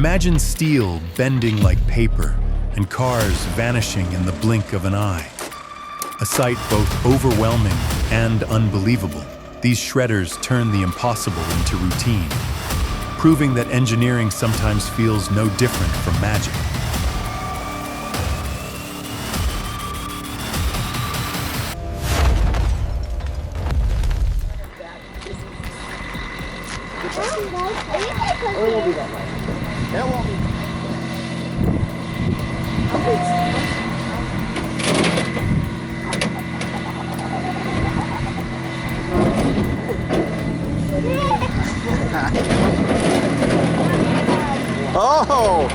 Imagine steel bending like paper and cars vanishing in the blink of an eye. A sight both overwhelming and unbelievable. These shredders turn the impossible into routine, proving that engineering sometimes feels no different from magic. It won't be that much. That won't be. Oh!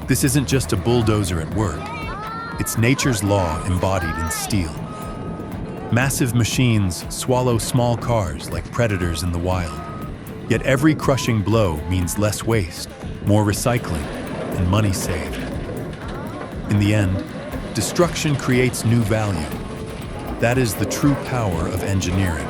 This isn't just a bulldozer at work. It's nature's law embodied in steel. Massive machines swallow small cars like predators in the wild. Yet every crushing blow means less waste, more recycling, and money saved. In the end, destruction creates new value. That is the true power of engineering.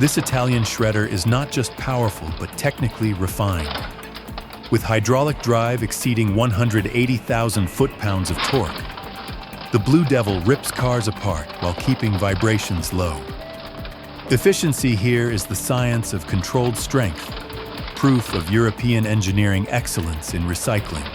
This Italian shredder is not just powerful, but technically refined. With hydraulic drive exceeding 180,000 foot-pounds of torque, the Blue Devil rips cars apart while keeping vibrations low. Efficiency here is the science of controlled strength, proof of European engineering excellence in recycling.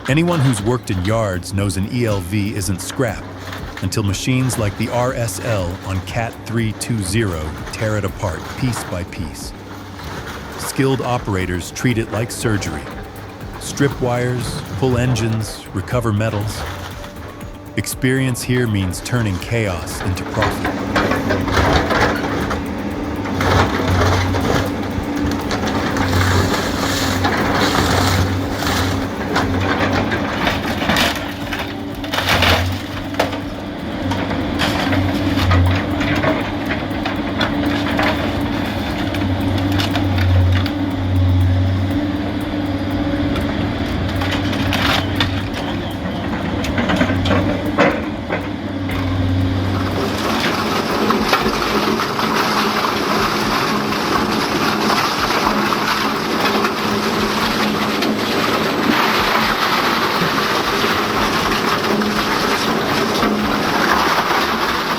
Anyone who's worked in yards knows an ELV isn't scrap until machines like the RSL on CAT 320 tear it apart piece by piece. Skilled operators treat it like surgery. Strip wires, pull engines, recover metals. Experience here means turning chaos into profit.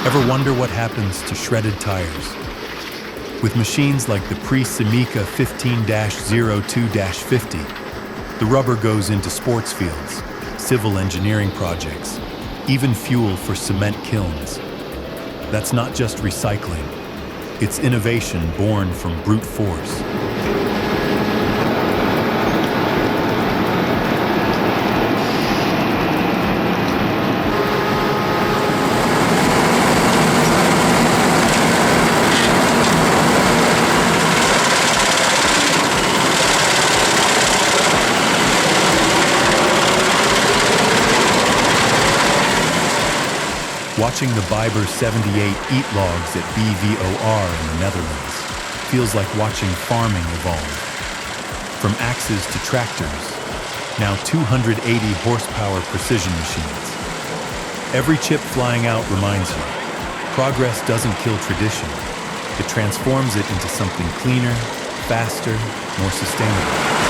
Ever wonder what happens to shredded tires? With machines like the Pre-Semica 15-02-50, the rubber goes into sports fields, civil engineering projects, even fuel for cement kilns. That's not just recycling, it's innovation born from brute force. Watching the Biber 78 eat logs at BVOR in the Netherlands feels like watching farming evolve. From axes to tractors, now 280 horsepower precision machines. Every chip flying out reminds you, progress doesn't kill tradition. It transforms it into something cleaner, faster, more sustainable.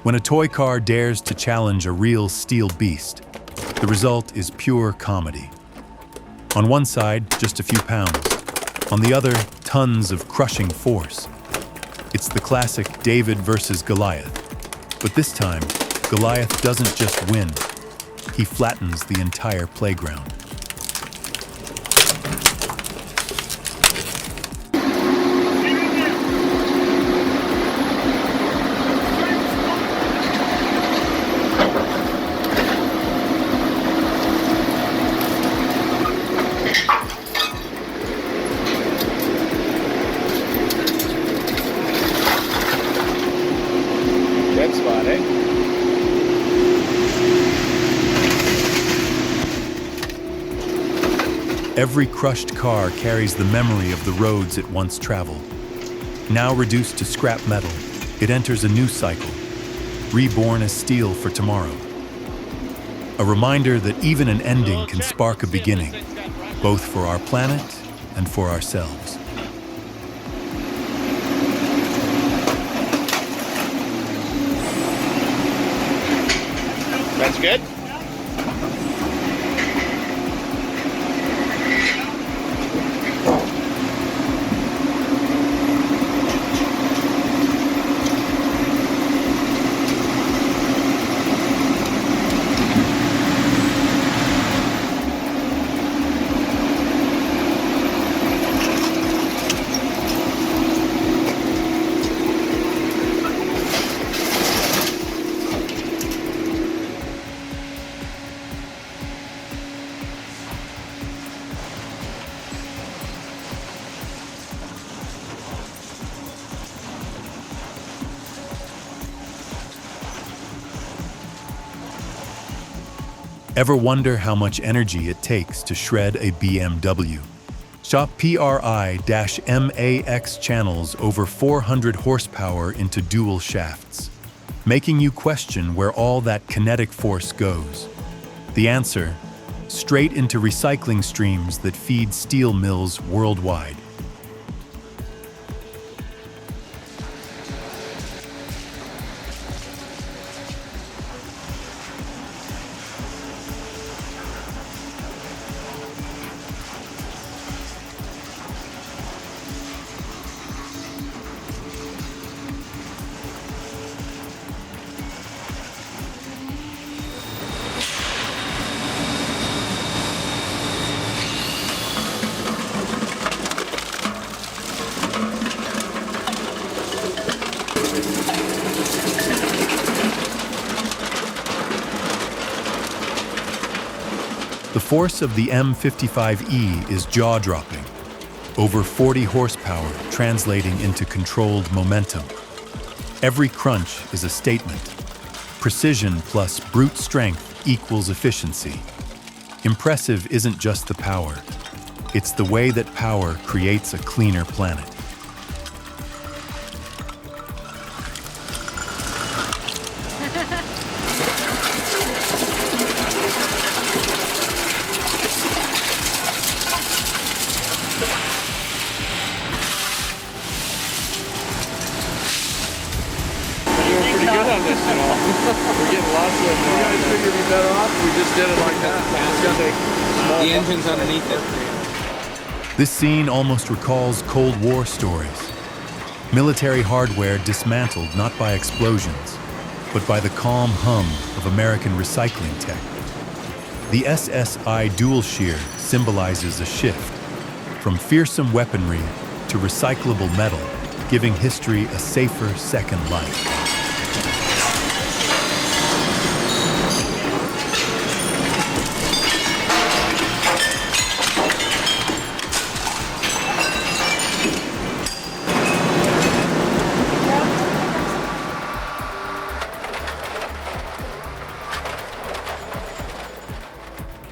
When a toy car dares to challenge a real steel beast, the result is pure comedy. On one side, just a few pounds. On the other, tons of crushing force. It's the classic David versus Goliath. But this time, Goliath doesn't just win. He flattens the entire playground. Dead spot, eh? Every crushed car carries the memory of the roads it once traveled. Now reduced to scrap metal, it enters a new cycle, reborn as steel for tomorrow. A reminder that even an ending can spark a beginning, both for our planet and for ourselves. That's good. Ever wonder how much energy it takes to shred a BMW? Shop PRI-MAX channels over 400 horsepower into dual shafts, making you question where all that kinetic force goes. The answer? Straight into recycling streams that feed steel mills worldwide. The force of the M55E is jaw-dropping, over 40 horsepower translating into controlled momentum. Every crunch is a statement. Precision plus brute strength equals efficiency. Impressive isn't just the power, it's the way that power creates a cleaner planet. We're getting lots of. You guys figured it'd be better off? We just did it like that. The engine's underneath it. This scene almost recalls Cold War stories. Military hardware dismantled not by explosions, but by the calm hum of American recycling tech. The SSI dual shear symbolizes a shift from fearsome weaponry to recyclable metal, giving history a safer second life.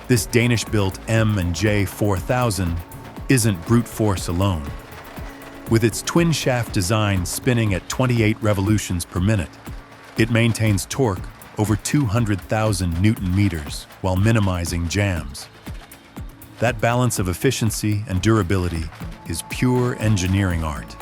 This Danish-built M&J 4000 isn't brute force alone. With its twin-shaft design spinning at 28 revolutions per minute, it maintains torque over 200,000 Newton-meters while minimizing jams. That balance of efficiency and durability is pure engineering art.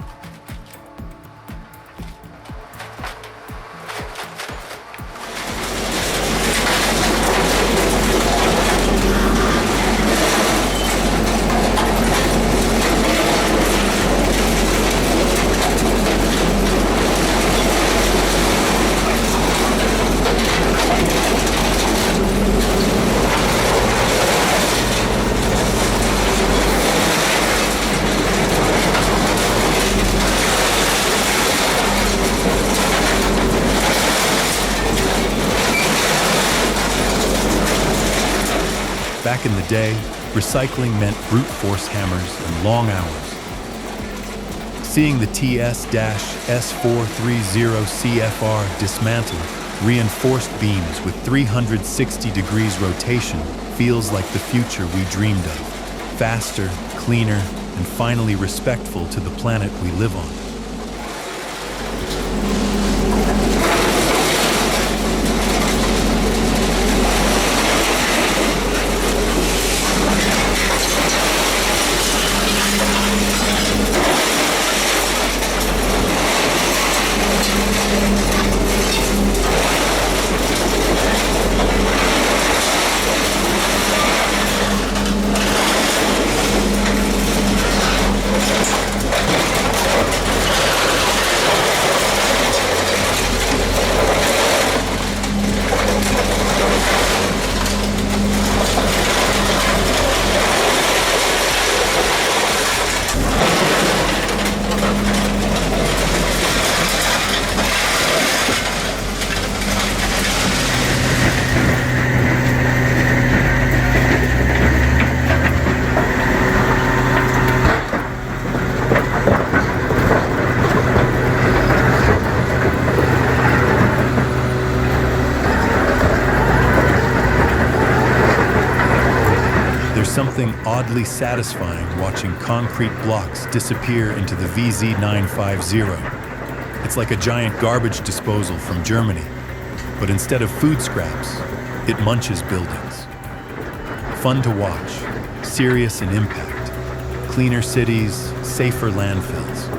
Back in the day, recycling meant brute force hammers and long hours. Seeing the TS-S430 CFR dismantle reinforced beams with 360 degrees rotation feels like the future we dreamed of. Faster, cleaner, and finally respectful to the planet we live on. Something oddly satisfying watching concrete blocks disappear into the VZ950. It's like a giant garbage disposal from Germany, but instead of food scraps, it munches buildings. Fun to watch, serious in impact, cleaner cities, safer landfills.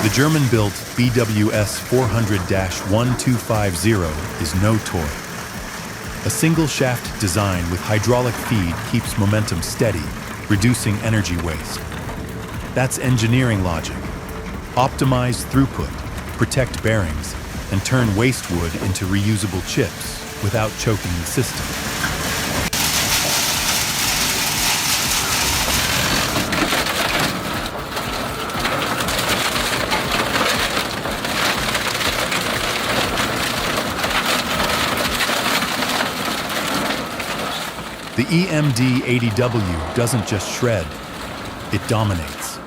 The German-built BWS 400-1250 is no toy. A single-shaft design with hydraulic feed keeps momentum steady, reducing energy waste. That's engineering logic. Optimize throughput, protect bearings, and turn waste wood into reusable chips without choking the system. The EMD-80W doesn't just shred, it dominates.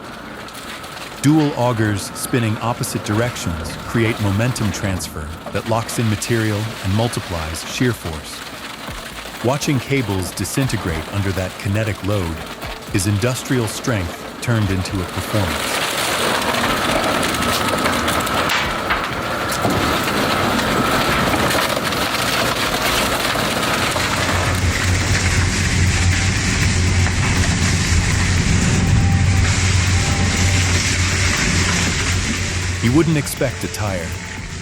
Dual augers spinning opposite directions create momentum transfer that locks in material and multiplies shear force. Watching cables disintegrate under that kinetic load is industrial strength turned into a performance. You wouldn't expect a tire,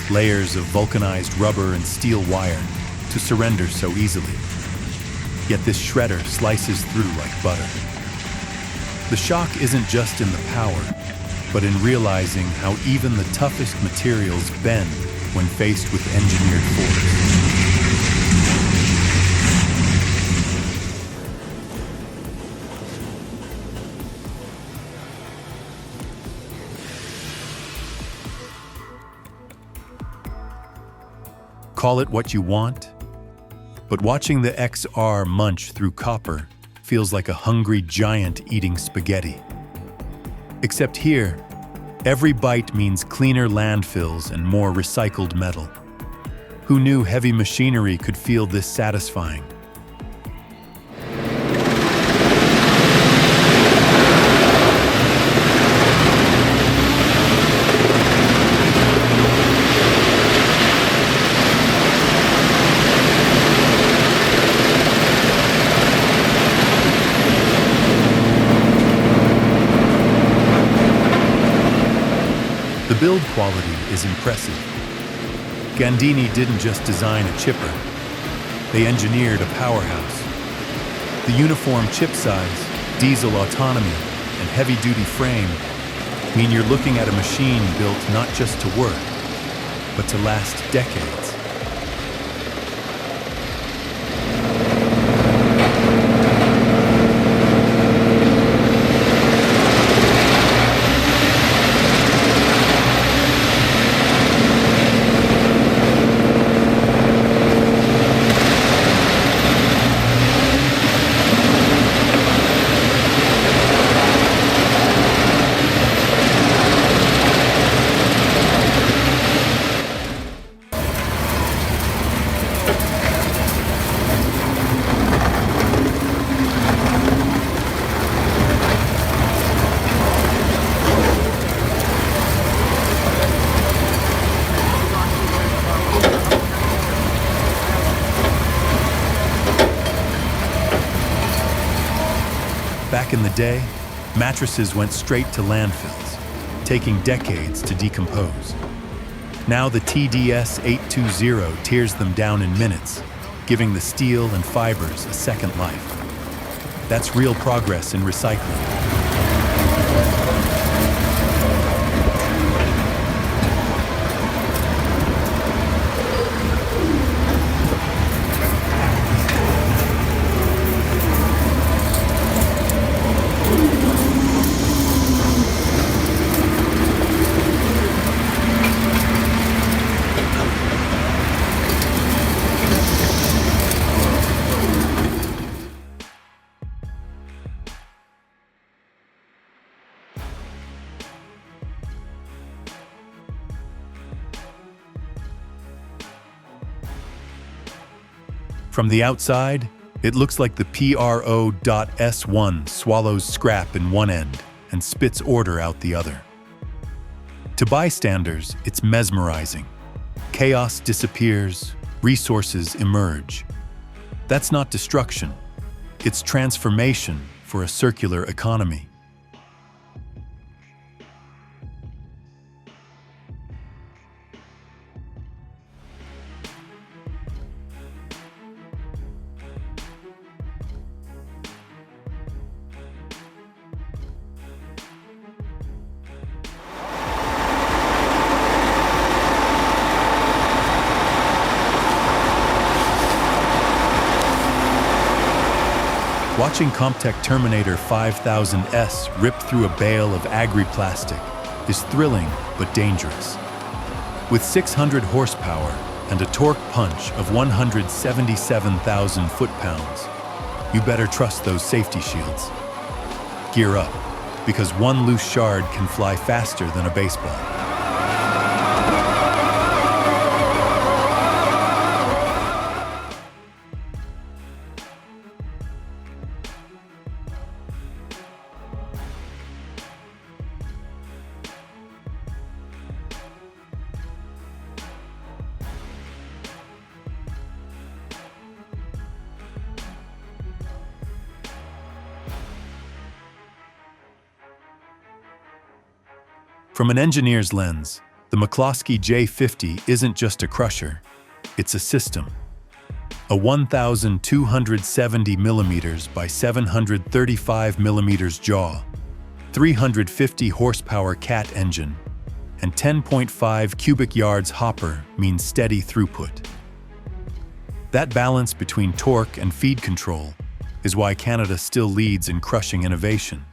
layers of vulcanized rubber and steel wire, to surrender so easily. Yet this shredder slices through like butter. The shock isn't just in the power, but in realizing how even the toughest materials bend when faced with engineered force. Call it what you want, but watching the XR munch through copper feels like a hungry giant eating spaghetti. Except here, every bite means cleaner landfills and more recycled metal. Who knew heavy machinery could feel this satisfying? The build quality is impressive. Gandini didn't just design a chipper, they engineered a powerhouse. The uniform chip size, diesel autonomy, and heavy-duty frame mean you're looking at a machine built not just to work, but to last decades. Back in the day, mattresses went straight to landfills, taking decades to decompose. Now the TDS 820 tears them down in minutes, giving the steel and fibers a second life. That's real progress in recycling. From the outside, it looks like the PRO.S1 swallows scrap in one end and spits order out the other. To bystanders, it's mesmerizing. Chaos disappears, resources emerge. That's not destruction, it's transformation for a circular economy. Watching Comptech Terminator 5000S rip through a bale of agri-plastic is thrilling but dangerous. With 600 horsepower and a torque punch of 177,000 foot-pounds, you better trust those safety shields. Gear up, because one loose shard can fly faster than a baseball. From an engineer's lens, The McCloskey J50 isn't just a crusher, it's a system. A 1,270 millimeters by 735 millimeters jaw, 350 horsepower Cat engine, and 10.5 cubic yards hopper means steady throughput. That balance between torque and feed control is why Canada still leads in crushing innovation.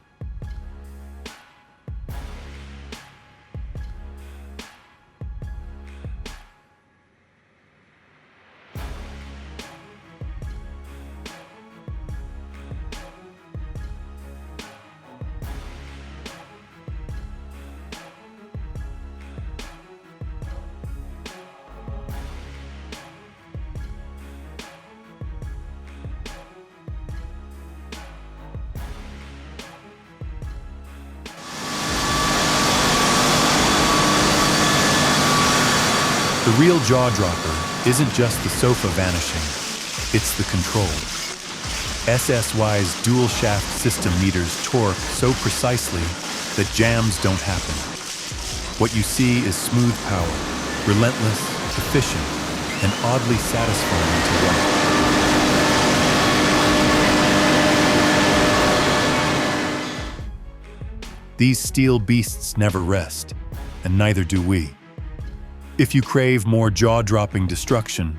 The real jaw dropper isn't just the sofa vanishing, it's the control. SSY's dual shaft system meters torque so precisely that jams don't happen. What you see is smooth power, relentless, efficient, and oddly satisfying to watch. These steel beasts never rest, and neither do we. If you crave more jaw-dropping destruction,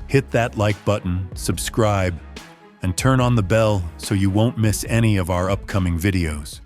hit that like button, subscribe, and turn on the bell so you won't miss any of our upcoming videos.